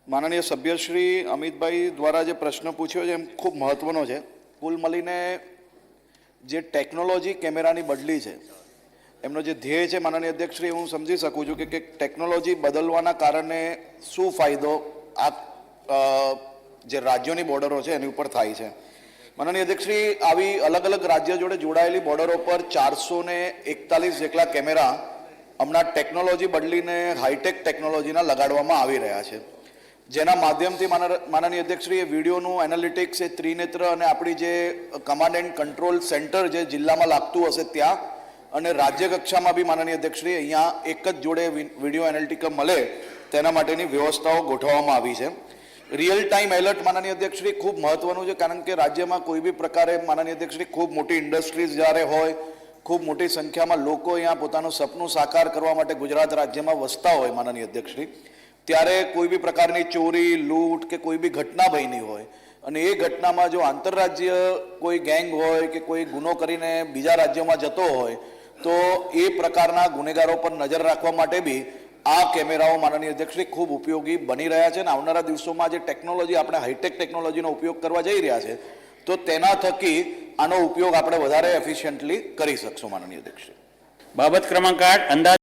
માનનીય સભ્યશ્રી અમિતભાઈ દ્વારા જે પ્રશ્ન પૂછ્યો છે એમ ખૂબ મહત્વનો છે. કુલ મળીને જે ટેકનોલોજી કેમેરાની બદલી છે એમનો જે ધ્યેય છે માનનીય અધ્યક્ષશ્રી, હું સમજી શકું છું કે ટેકનોલોજી બદલવાના કારણે શું ફાયદો આ જે રાજ્યોની બોર્ડરો છે એની ઉપર થાય છે. માનનીય અધ્યક્ષશ્રી, આવી અલગ અલગ રાજ્ય જોડે જોડાયેલી બોર્ડરો પર 441 જેટલા કેમેરા હમણાં ટેકનોલોજી બદલીને હાઈટેક ટેકનોલોજીના લગાડવામાં આવી રહ્યા છે, જેના માધ્યમથી માનનીય અધ્યક્ષશ્રી એ વિડીયોનું એનાલિટિક્સ, એ ત્રિનેત્ર અને આપણી જે કમાન્ડ એન્ડ કંટ્રોલ સેન્ટર જે જિલ્લામાં લાગતું હશે ત્યાં અને રાજ્ય કક્ષામાં બી માનનીય અધ્યક્ષશ્રી અહીંયા એક જ જોડે વિડીયો એનાલિટિક મળે તેના માટેની વ્યવસ્થાઓ ગોઠવવામાં આવી છે. રિયલ ટાઈમ એલર્ટ માનનીય અધ્યક્ષશ્રી ખૂબ મહત્વનું છે, કારણ કે રાજ્યમાં કોઈ બી પ્રકારે માનનીય અધ્યક્ષશ્રી ખૂબ મોટી ઇન્ડસ્ટ્રીઝ જ્યારે હોય, ખૂબ મોટી સંખ્યામાં લોકો અહીંયા પોતાનું સપનું સાકાર કરવા માટે ગુજરાત રાજ્યમાં વસતા હોય માનનીય અધ્યક્ષશ્રી, ત્યારે કોઈ બી પ્રકારની ચોરી, લૂંટ કે કોઈ બી ઘટના બની હોય અને એ ઘટનામાં જો આંતરરાજ્ય કોઈ ગેંગ હોય કે કોઈ ગુનો કરીને બીજા રાજ્યોમાં જતો હોય તો એ પ્રકારના ગુનેગારો પર નજર રાખવા માટે બી આ કેમેરાઓ માનનીય અધ્યક્ષશ્રી ખૂબ ઉપયોગી બની રહ્યા છે. અને આવનારા દિવસોમાં જે ટેકનોલોજી આપણે હાઈટેક ટેકનોલોજીનો ઉપયોગ કરવા જઈ રહ્યા છે તો તેના થકી આનો ઉપયોગ આપણે વધારે એફિશિયન્ટલી કરી શકશું માનનીય અધ્યક્ષશ્રી. બાબત ક્રમાંક 8 અંદાજ